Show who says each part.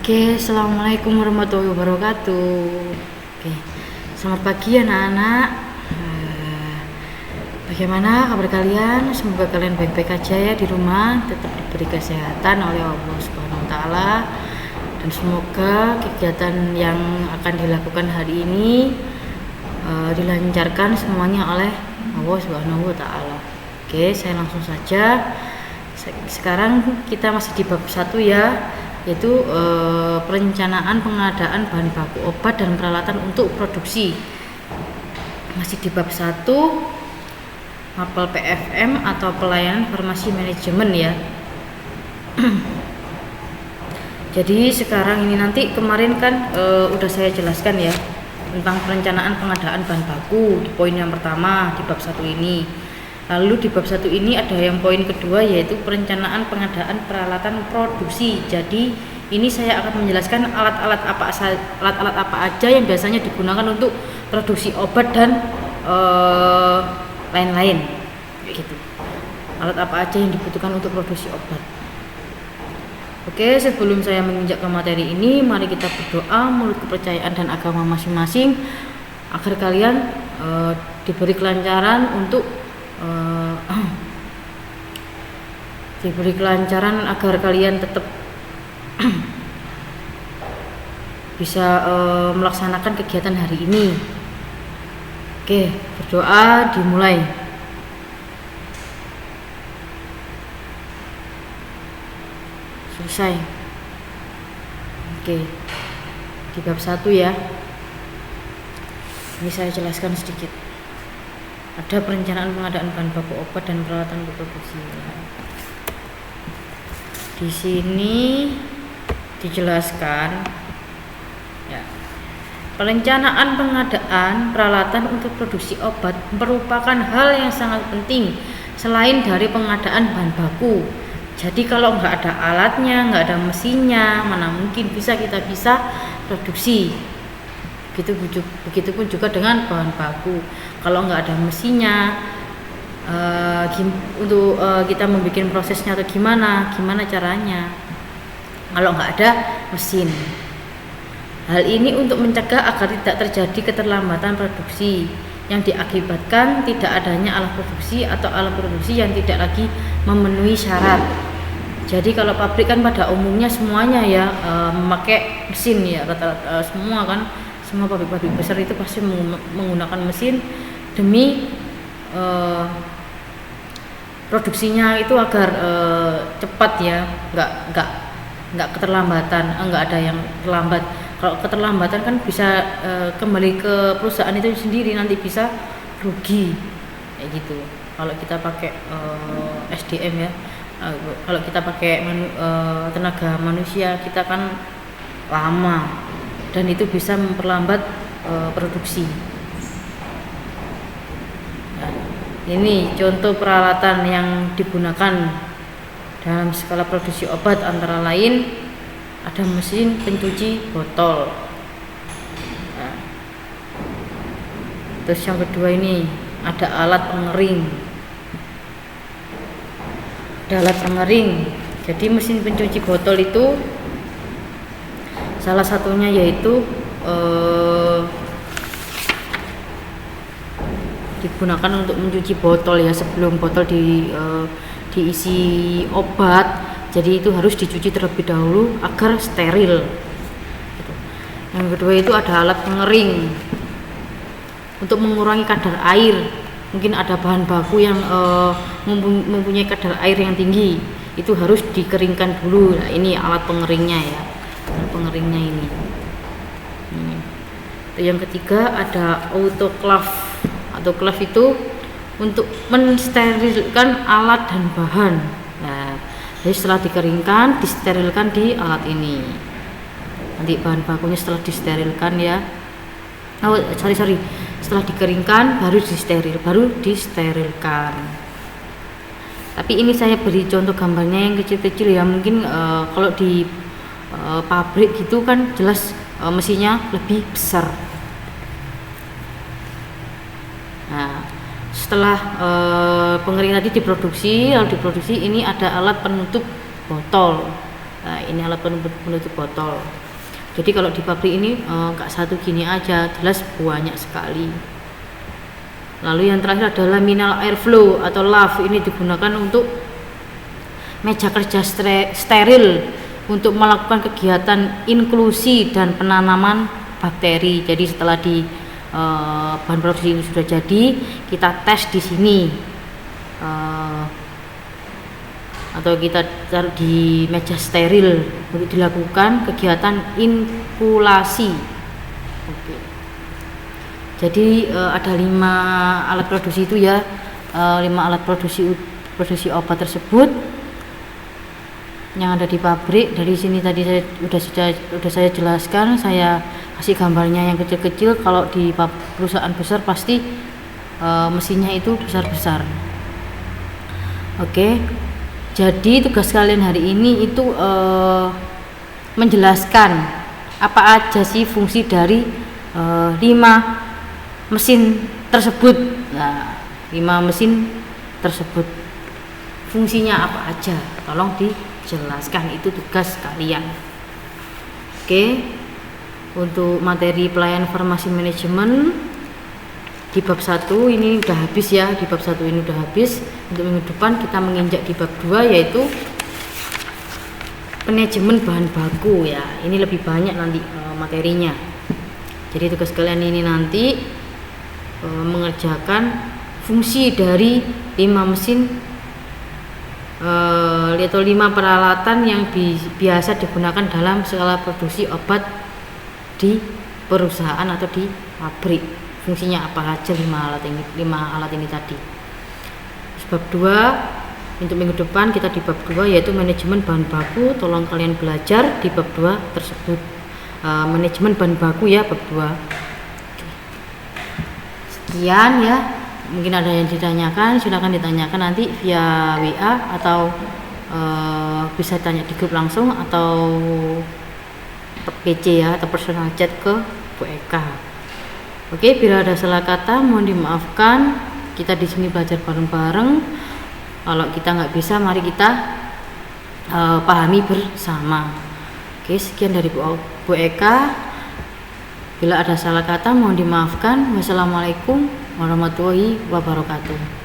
Speaker 1: Oke, assalamualaikum warahmatullahi wabarakatuh. Oke, selamat pagi anak-anak. Bagaimana kabar kalian? Semoga kalian baik-baik aja ya di rumah, tetap diberi kesehatan oleh Allah Subhanahu Wa Taala, dan semoga kegiatan yang akan dilakukan hari ini dilancarkan semuanya oleh Allah Subhanahu Wa Taala. Oke, saya langsung saja. Sekarang kita masih di bab 1 ya, yaitu perencanaan pengadaan bahan baku obat dan peralatan untuk produksi. Masih di bab 1, mapel PFM atau pelayanan farmasi manajemen ya. Jadi sekarang ini, nanti kemarin kan udah saya jelaskan ya tentang perencanaan pengadaan bahan baku di poin yang pertama di bab 1 ini. Lalu di bab 1 ini ada yang poin kedua, yaitu perencanaan pengadaan peralatan produksi. Jadi ini saya akan menjelaskan alat-alat apa aja yang biasanya digunakan untuk produksi obat dan lain-lain gitu. Alat apa aja yang dibutuhkan untuk produksi obat. Oke, sebelum saya menginjak ke materi ini, mari kita berdoa menurut kepercayaan dan agama masing-masing agar kalian diberi kelancaran agar kalian tetap bisa melaksanakan kegiatan hari ini. Oke, berdoa dimulai. Selesai. Oke, di bab 1 ya, ini saya jelaskan sedikit. Ada perencanaan pengadaan bahan baku obat dan peralatan untuk produksi. Di sini dijelaskan ya, perencanaan pengadaan peralatan untuk produksi obat merupakan hal yang sangat penting selain dari pengadaan bahan baku. Jadi kalau nggak ada alatnya, nggak ada mesinnya, mana mungkin kita bisa produksi. Begitupun juga dengan bahan baku. Kalau nggak ada mesinnya, untuk kita membuat prosesnya atau gimana caranya kalau nggak ada mesin. Hal ini untuk mencegah agar tidak terjadi keterlambatan produksi yang diakibatkan tidak adanya alat produksi atau alat produksi yang tidak lagi memenuhi syarat. Jadi kalau pabrik kan pada umumnya semuanya ya memakai mesin ya, rata-rata semua pabrik-pabrik besar itu pasti menggunakan mesin demi produksinya itu agar cepat ya, nggak keterlambatan, nggak ada yang terlambat. Kalau keterlambatan kan bisa kembali ke perusahaan itu sendiri, nanti bisa rugi kayak gitu. Kalau kita pakai SDM ya, kalau kita pakai tenaga manusia kita kan lama, dan itu bisa memperlambat produksi. Nah, ini contoh peralatan yang digunakan dalam skala produksi obat, antara lain ada mesin pencuci botol. Nah, terus yang kedua ini ada alat pengering. Jadi mesin pencuci botol itu salah satunya yaitu digunakan untuk mencuci botol ya, sebelum botol diisi obat. Jadi itu harus dicuci terlebih dahulu agar steril. Yang kedua itu ada alat pengering untuk mengurangi kadar air. Mungkin ada bahan baku yang mempunyai kadar air yang tinggi, itu harus dikeringkan dulu. Nah, ini alat pengeringnya ya. Ini. Yang ketiga ada autoclave. Autoclave itu untuk mensterilkan alat dan bahan. Nah, jadi setelah dikeringkan, disterilkan di alat ini. Nanti bahan bakunya setelah disterilkan ya. Setelah dikeringkan baru disterilkan. Tapi ini saya beri contoh gambarnya yang kecil-kecil ya. Mungkin kalau di pabrik gitu kan jelas mesinnya lebih besar. Nah, setelah pengering tadi diproduksi, ini ada alat penutup botol. Nah, ini alat penutup botol. Jadi kalau di pabrik ini nggak satu gini aja, jelas banyak sekali. Lalu yang terakhir adalah laminal airflow atau LAF. Ini digunakan untuk meja kerja steril untuk melakukan kegiatan inklusi dan penanaman bakteri. Jadi setelah di bahan produksi ini sudah jadi, kita tes di sini atau kita taruh di meja steril untuk dilakukan kegiatan inkulasi. Oke. Jadi ada 5 alat produksi itu ya, 5 alat produksi obat tersebut yang ada di pabrik. Dari sini tadi sudah saya jelaskan, saya kasih gambarnya yang kecil-kecil. Kalau di perusahaan besar pasti mesinnya itu besar-besar. Oke. Jadi tugas kalian hari ini itu menjelaskan apa aja sih fungsi dari 5 mesin tersebut. Nah, 5 mesin tersebut fungsinya apa aja, tolong dijelaskan, itu tugas kalian. Oke, untuk materi pelayanan farmasi manajemen di bab 1 ini udah habis ya, di bab 1 ini udah habis. Untuk minggu depan kita menginjak di bab 2 yaitu manajemen bahan baku ya. Ini lebih banyak nanti materinya. Jadi tugas kalian ini nanti mengerjakan fungsi dari 5 mesin atau 5 peralatan yang biasa digunakan dalam skala produksi obat di perusahaan atau di pabrik. Fungsinya apa aja 5 alat ini tadi. Bab 2 untuk minggu depan kita di bab 2 yaitu manajemen bahan baku. Tolong kalian belajar di bab 2 tersebut, manajemen bahan baku ya, bab 2. Sekian ya, mungkin ada yang ditanyakan, silakan ditanyakan nanti via WA atau bisa tanya di grup langsung atau PC ya, atau personal chat ke Bu Eka. Oke, bila ada salah kata mohon dimaafkan. Kita di sini belajar bareng-bareng. Kalau kita nggak bisa, mari kita pahami bersama. Oke, sekian dari Bu Eka. Bila ada salah kata mohon dimaafkan. Wassalamualaikum warahmatullahi wabarakatuh.